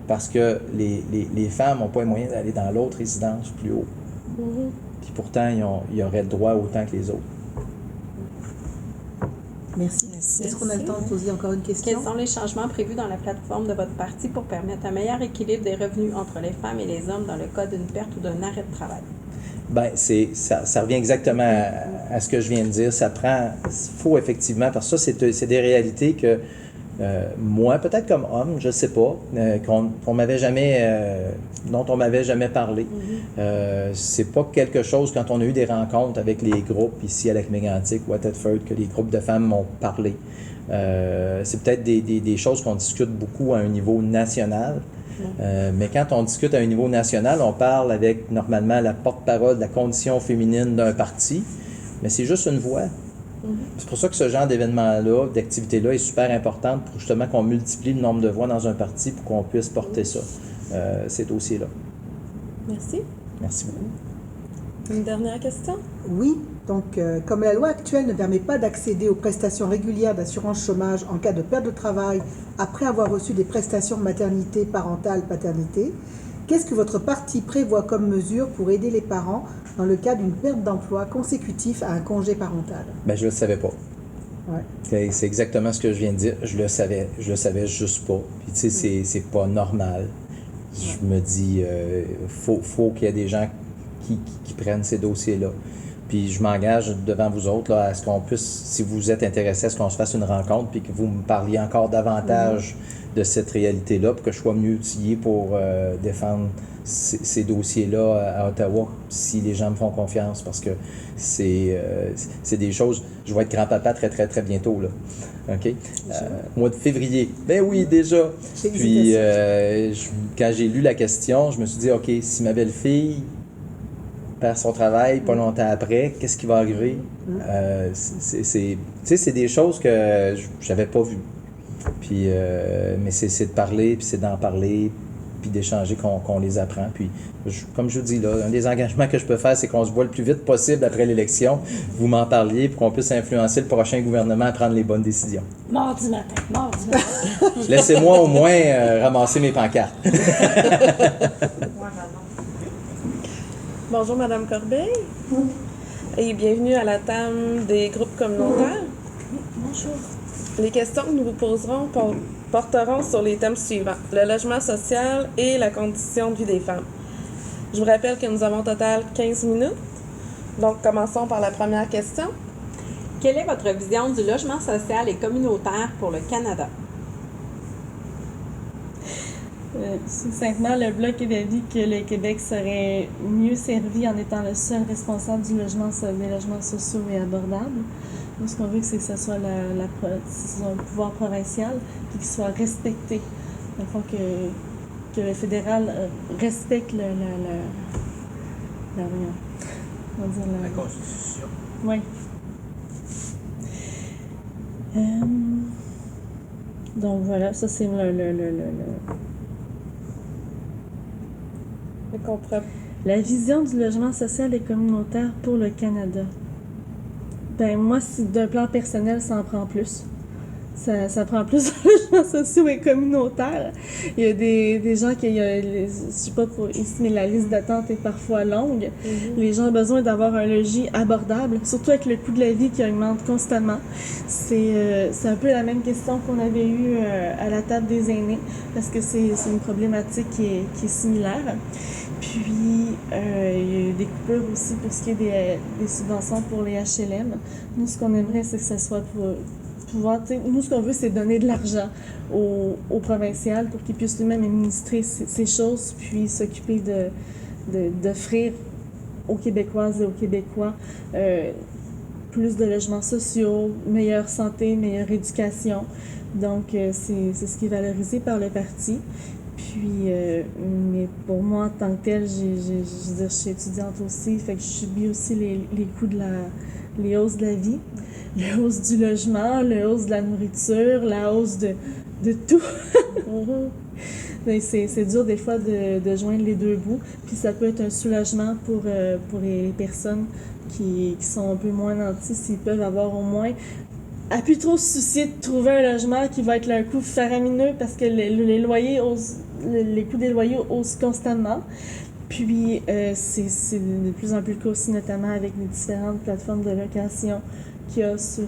parce que les femmes n'ont pas les moyens d'aller dans l'autre résidence plus haut. Puis pourtant, ils auraient le droit autant que les autres. Merci. Est-ce qu'on a le temps de poser encore une question? Quels sont les changements prévus dans la plateforme de votre parti pour permettre un meilleur équilibre des revenus entre les femmes et les hommes dans le cas d'une perte ou d'un arrêt de travail? Bien, ça revient exactement à ce que je viens de dire. Il faut effectivement, parce que ça, c'est des réalités que moi, peut-être comme homme, je ne sais pas, dont on m'avait jamais parlé. C'est pas quelque chose, quand on a eu des rencontres avec les groupes ici à Lac-Mégantic ou à Thetford, que les groupes de femmes m'ont parlé. C'est peut-être des choses qu'on discute beaucoup à un niveau national. Mais quand on discute à un niveau national, on parle avec normalement la porte-parole de la condition féminine d'un parti, mais c'est juste une voix. C'est pour ça que ce genre d'événement-là, d'activité-là est super importante pour justement qu'on multiplie le nombre de voix dans un parti pour qu'on puisse porter ça, ces dossiers-là. Merci. Merci beaucoup. Une dernière question? Oui. Donc, comme la loi actuelle ne permet pas d'accéder aux prestations régulières d'assurance chômage en cas de perte de travail après avoir reçu des prestations maternité, parentale, paternité, qu'est-ce que votre parti prévoit comme mesure pour aider les parents dans le cas d'une perte d'emploi consécutif à un congé parental? Ben, je ne le savais pas. Ouais. C'est exactement ce que je viens de dire. Je le savais juste pas. Puis tu sais, c'est pas normal. Je me dis, faut qu'il y ait des gens qui prennent ces dossiers-là. Puis je m'engage devant vous autres là, à ce qu'on puisse, si vous êtes intéressés, à ce qu'on se fasse une rencontre, puis que vous me parliez encore davantage de cette réalité-là, pour que je sois mieux outillé pour défendre ces dossiers-là à Ottawa, si les gens me font confiance, parce que c'est des choses... Je vais être grand-papa très, très, très bientôt, là. OK? Mois de février. Ben oui, déjà. Puis, quand j'ai lu la question, je me suis dit, OK, si ma belle-fille perd son travail pas longtemps après, qu'est-ce qui va arriver? C'est des choses que j'avais pas vues. Puis, mais c'est de parler, puis c'est d'en parler, puis d'échanger qu'on les apprend. Puis, comme je vous dis, là, un des engagements que je peux faire, c'est qu'on se voit le plus vite possible après l'élection. Vous m'en parliez pour qu'on puisse influencer le prochain gouvernement à prendre les bonnes décisions. Mardi matin. Laissez-moi au moins ramasser mes pancartes. Bonjour, Madame Corbeil. Et bienvenue à la table des groupes communautaires. Bonjour. Les questions que nous vous poserons porteront sur les thèmes suivants: le logement social et la condition de vie des femmes. Je vous rappelle que nous avons au total 15 minutes. Donc, commençons par la première question. Quelle est votre vision du logement social et communautaire pour le Canada? Succinctement, le Bloc dit que le Québec serait mieux servi en étant le seul responsable des logements sociaux et abordables. Nous, ce qu'on veut, c'est que ce soit un pouvoir provincial et qu'il soit respecté. Dans le fond, que le fédéral respecte la Constitution. Oui. Donc voilà, ça c'est la vision du logement social et communautaire pour le Canada. Ben moi, d'un plan personnel, ça en prend plus. Ça prend plus de logements sociaux et communautaires. Il y a des gens qui, je sais pas pour ici, mais la liste d'attente est parfois longue. Les gens ont besoin d'avoir un logis abordable, surtout avec le coût de la vie qui augmente constamment. C'est un peu la même question qu'on avait eue à la table des aînés, parce que c'est une problématique qui est similaire. Puis, il y a eu des coupures aussi pour ce qui est des subventions pour les HLM. Nous, ce qu'on aimerait, c'est que ça soit pour pouvoir, nous, ce qu'on veut, c'est donner de l'argent au provincial pour qu'il puisse lui-même administrer ces choses, puis s'occuper d'offrir aux Québécoises et aux Québécois plus de logements sociaux, meilleure santé, meilleure éducation. Donc, c'est ce qui est valorisé par le parti. Puis, mais pour moi, en tant que telle, je suis étudiante aussi, fait que je subis aussi les coûts les hausses de la vie, la hausse du logement, la hausse de la nourriture, la hausse de tout. C'est dur des fois de joindre les deux bouts, puis ça peut être un soulagement pour les personnes qui sont un peu moins nantis, s'ils peuvent avoir au moins à plus trop se soucier de trouver un logement qui va être un coût faramineux parce que les loyers les coûts des loyers haussent constamment. Puis, c'est de plus en plus le cas aussi, notamment avec les différentes plateformes de location qu'il y a sur,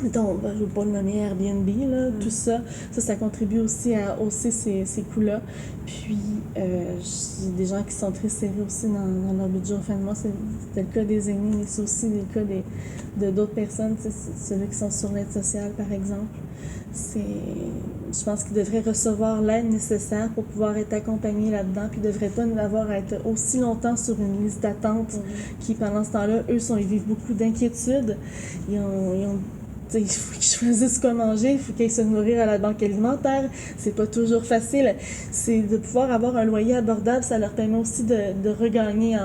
mettons, je ne veux pas le nommer Airbnb, là, tout ça. Ça contribue aussi à hausser ces coûts-là. Puis, j'ai des gens qui sont très serrés aussi dans leur budget au fin de mois. C'était le cas des aînés, mais c'est aussi le cas de d'autres personnes, ceux qui sont sur l'aide sociale, par exemple. Je pense qu'ils devraient recevoir l'aide nécessaire pour pouvoir être accompagnés là-dedans, puis ils ne devraient pas avoir à être aussi longtemps sur une liste d'attente qui, pendant ce temps-là, ils vivent beaucoup d'inquiétudes. Il faut qu'ils choisissent quoi manger, il faut qu'ils se nourrir à la banque alimentaire. C'est pas toujours facile. C'est de pouvoir avoir un loyer abordable, ça leur permet aussi de regagner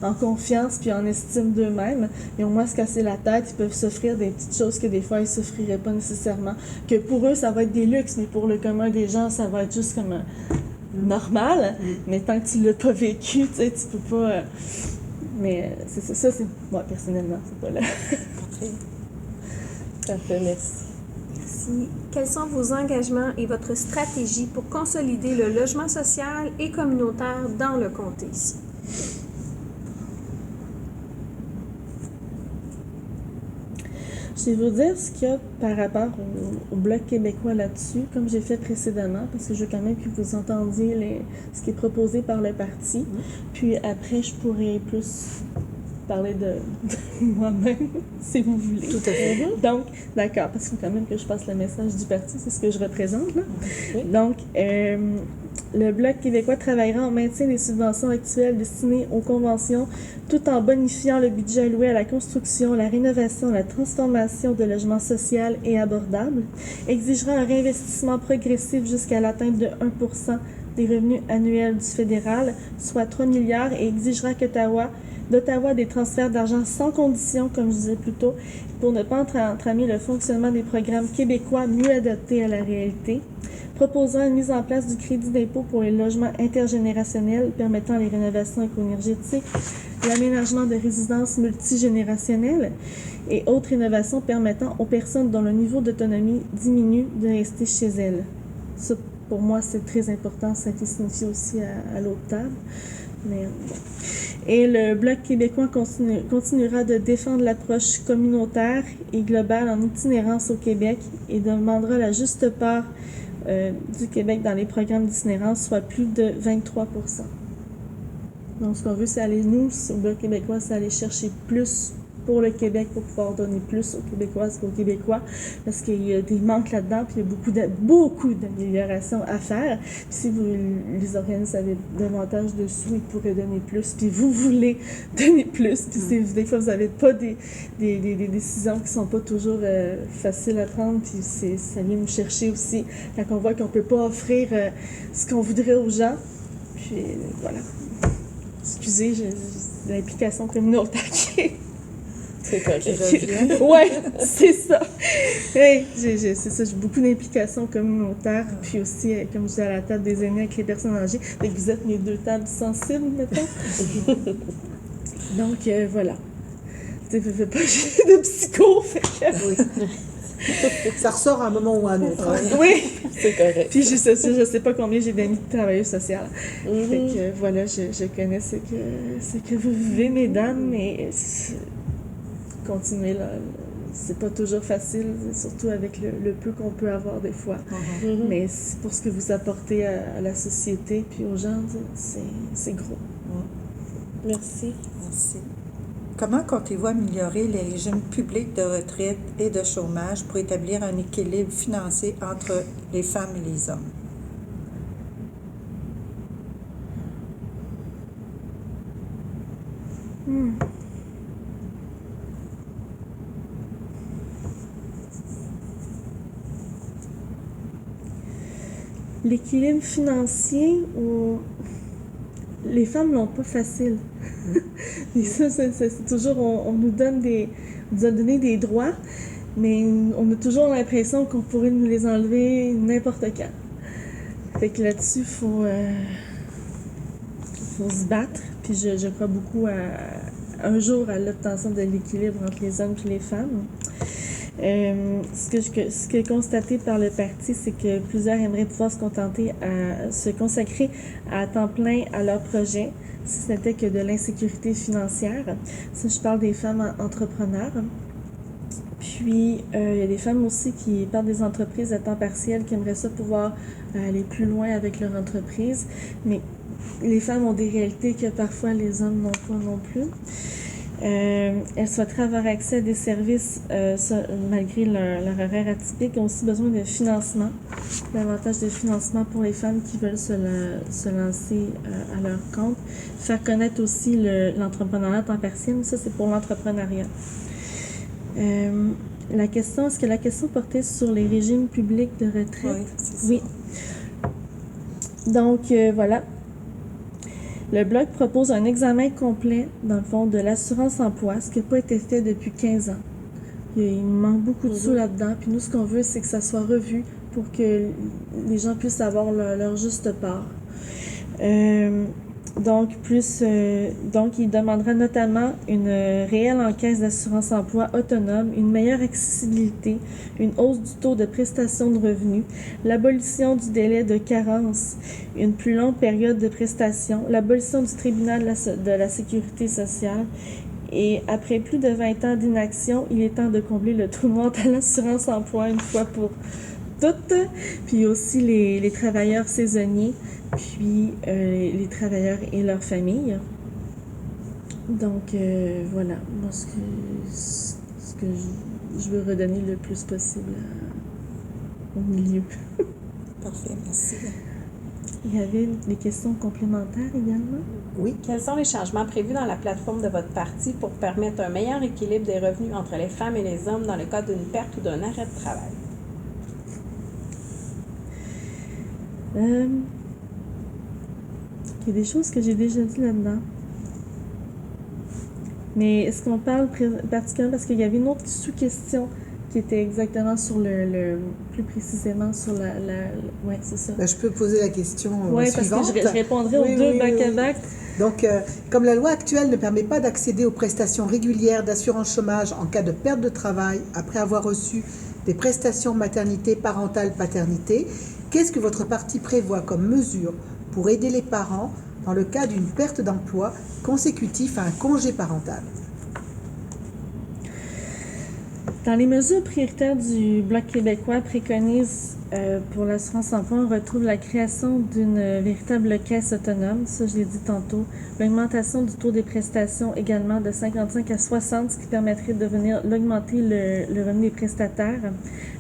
en confiance puis en estime d'eux-mêmes. Et au moins se casser la tête, ils peuvent s'offrir des petites choses que des fois ils s'offriraient pas nécessairement. Que pour eux, ça va être des luxes, mais pour le commun des gens, ça va être juste comme normal. Mais tant que tu l'as pas vécu, tu peux pas. Mais c'est ça, c'est moi personnellement, c'est pas là. Parfait, merci. Merci. Quels sont vos engagements et votre stratégie pour consolider le logement social et communautaire dans le comté ici? Je vais vous dire ce qu'il y a par rapport au Bloc québécois là-dessus, comme j'ai fait précédemment, parce que je veux quand même que vous entendiez ce qui est proposé par le parti. Puis après, je pourrais plus parler de moi-même, si vous voulez. Tout à fait. Donc, d'accord, parce qu'il faut quand même que je passe le message du parti, c'est ce que je représente, là. Oui. Donc, Le Bloc québécois travaillera en maintien des subventions actuelles destinées aux conventions, tout en bonifiant le budget alloué à la construction, la rénovation, la transformation de logements sociaux et abordables, exigera un réinvestissement progressif jusqu'à l'atteinte de 1% des revenus annuels du fédéral, soit 3 milliards, et exigera d'Ottawa des transferts d'argent sans condition, comme je disais plus tôt, pour ne pas entramer le fonctionnement des programmes québécois mieux adaptés à la réalité, proposant une mise en place du crédit d'impôt pour les logements intergénérationnels permettant les rénovations éco-énergétiques, l'aménagement de résidences multigénérationnelles et autres innovations permettant aux personnes dont le niveau d'autonomie diminue de rester chez elles. Ça, pour moi, c'est très important. Ça a été signifié aussi à l'autre table. Mais, bon. Et le Bloc québécois continuera de défendre l'approche communautaire et globale en itinérance au Québec et demandera la juste part du Québec dans les programmes d'itinérance, soit plus de 23%. Donc, ce qu'on veut, c'est aller, nous, au Bloc québécois, c'est aller chercher plus pour le Québec pour pouvoir donner plus aux Québécoises qu'aux Québécois, parce qu'il y a des manques là-dedans, puis il y a beaucoup d'améliorations à faire. Puis si vous, les organismes avaient davantage de sous, ils pourraient donner plus, puis vous voulez donner plus, puis des fois, vous n'avez pas des décisions qui sont pas toujours faciles à prendre, puis ça vient nous chercher aussi, quand on voit qu'on peut pas offrir ce qu'on voudrait aux gens. Puis voilà. Excusez, j'ai l'implication communautaire qui est... C'est correct. Ouais, c'est ça. Hey, c'est ça, j'ai beaucoup d'implications communautaires, puis aussi, comme je disais, à la table des aînés avec les personnes âgées. Fait que vous êtes mes deux tables sensibles, mettons. Donc, voilà. Tu sais, pas j'ai de psycho, fait que... Oui. Ça ressort à un moment ou à un autre. Hein. Oui, C'est correct. puis je sais pas combien j'ai d'amis de travailleuses sociales. Fait que, voilà, je connais ce que vous vivez, mesdames, mais... continuer là, c'est pas toujours facile, surtout avec le peu qu'on peut avoir des fois. Mais pour ce que vous apportez à la société puis aux gens, c'est gros. Merci. Merci. Comment comptez-vous améliorer les régimes publics de retraite et de chômage pour établir un équilibre financier entre les femmes et les hommes? L'équilibre financier, les femmes l'ont pas facile. Et ça, c'est toujours, on nous a donné des droits, mais on a toujours l'impression qu'on pourrait nous les enlever n'importe quand. Fait que là-dessus, faut se battre. Puis je crois beaucoup un jour à l'obtention de l'équilibre entre les hommes et les femmes. Ce qui est constaté par le parti, c'est que plusieurs aimeraient pouvoir se consacrer à temps plein à leur projet, si ce n'était que de l'insécurité financière. Ça, je parle des femmes entrepreneurs. Puis, il y a des femmes aussi qui partent des entreprises à temps partiel, qui aimeraient ça pouvoir aller plus loin avec leur entreprise. Mais les femmes ont des réalités que parfois les hommes n'ont pas non plus. Elles souhaiteraient avoir accès à des services malgré leur horaire atypique. Ont aussi besoin de financement, davantage de financement pour les femmes qui veulent se lancer à leur compte. Faire connaître aussi l'entrepreneuriat à temps partiel, ça c'est pour l'entrepreneuriat. Est-ce que la question portait sur les régimes publics de retraite? Oui, c'est ça. Oui. Donc, voilà. Le Bloc propose un examen complet, dans le fond, de l'assurance-emploi, ce qui n'a pas été fait depuis 15 ans. Il manque beaucoup de sous là-dedans. Puis nous, ce qu'on veut, c'est que ça soit revu pour que les gens puissent avoir leur juste part. Donc, il demandera notamment une réelle encaisse d'assurance-emploi autonome, une meilleure accessibilité, une hausse du taux de prestation de revenus, l'abolition du délai de carence, une plus longue période de prestation, l'abolition du tribunal de la sécurité sociale. Et après plus de 20 ans d'inaction, il est temps de combler le trou noir à l'assurance-emploi une fois pour toutes, puis aussi les travailleurs saisonniers, puis les travailleurs et leurs familles. Donc, voilà, moi, ce que je veux redonner le plus possible au milieu. Parfait, merci. Il y avait des questions complémentaires également. Oui. Quels sont les changements prévus dans la plateforme de votre parti pour permettre un meilleur équilibre des revenus entre les femmes et les hommes dans le cas d'une perte ou d'un arrêt de travail? Il y a des choses que j'ai déjà dit là-dedans. Mais est-ce qu'on parle particulièrement parce qu'il y avait une autre sous-question qui était exactement sur plus précisément sur ouais, c'est ça. Ben, je peux poser la question Oui, parce suivante. que je répondrai aux Oui, deux oui, back-à-back. Donc, comme la loi actuelle ne permet pas d'accéder aux prestations régulières d'assurance chômage en cas de perte de travail après avoir reçu des prestations maternité, parentale, paternité, qu'est-ce que votre parti prévoit comme mesure pour aider les parents dans le cas d'une perte d'emploi consécutif à un congé parental? Dans les mesures prioritaires du Bloc québécois préconise pour l'assurance emploi, on retrouve la création d'une véritable caisse autonome, ça je l'ai dit tantôt, l'augmentation du taux des prestations également de 55 à 60, ce qui permettrait de venir l'augmenter le revenu des prestataires,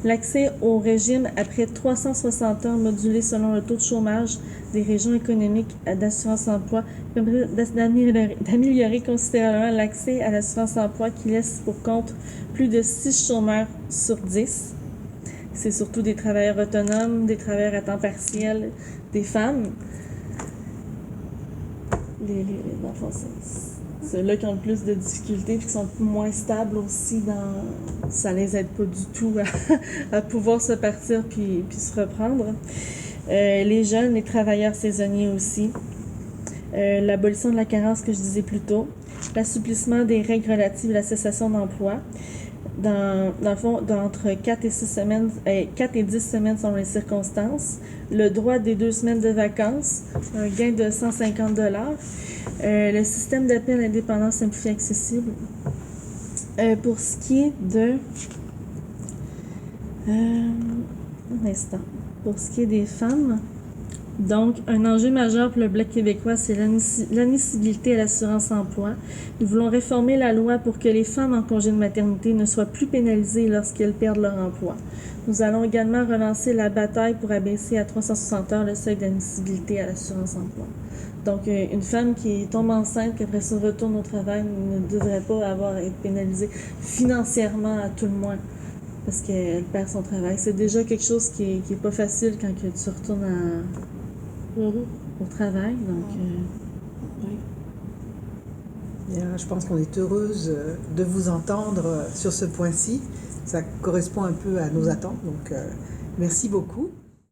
l'accès au régime après 360 heures modulé selon le taux de chômage des régions économiques d'assurance emploi, d'améliorer considérablement l'accès à l'assurance emploi qui laisse pour compte plus de 6 chômeurs sur 10. C'est surtout des travailleurs autonomes, des travailleurs à temps partiel, des femmes. Dans le fond, c'est ceux-là qui ont le plus de difficultés et qui sont moins stables aussi. Ça les aide pas du tout à pouvoir se partir puis se reprendre. Les jeunes, les travailleurs saisonniers aussi. L'abolition de la carence que je disais plus tôt. L'assouplissement des règles relatives à la cessation d'emploi. Dans le fond, entre 4 et 10 semaines selon les circonstances, le droit des 2 semaines de vacances, un gain de 150 $, le système d'appel indépendant simplifié accessible. Pour ce qui est de... un instant. Pour ce qui est des femmes, donc, un enjeu majeur pour le Bloc québécois, c'est l'admissibilité à l'assurance emploi. Nous voulons réformer la loi pour que les femmes en congé de maternité ne soient plus pénalisées lorsqu'elles perdent leur emploi. Nous allons également relancer la bataille pour abaisser à 360 heures le seuil d'admissibilité à l'assurance emploi. Donc, une femme qui tombe enceinte, qui après ça retourne au travail, ne devrait pas avoir à être pénalisée financièrement à tout le moins parce qu'elle perd son travail. C'est déjà quelque chose qui est pas facile quand tu retournes au travail. Donc, Bien, je pense qu'on est heureuse de vous entendre sur ce point-ci. Ça correspond un peu à nos attentes. Donc, merci beaucoup.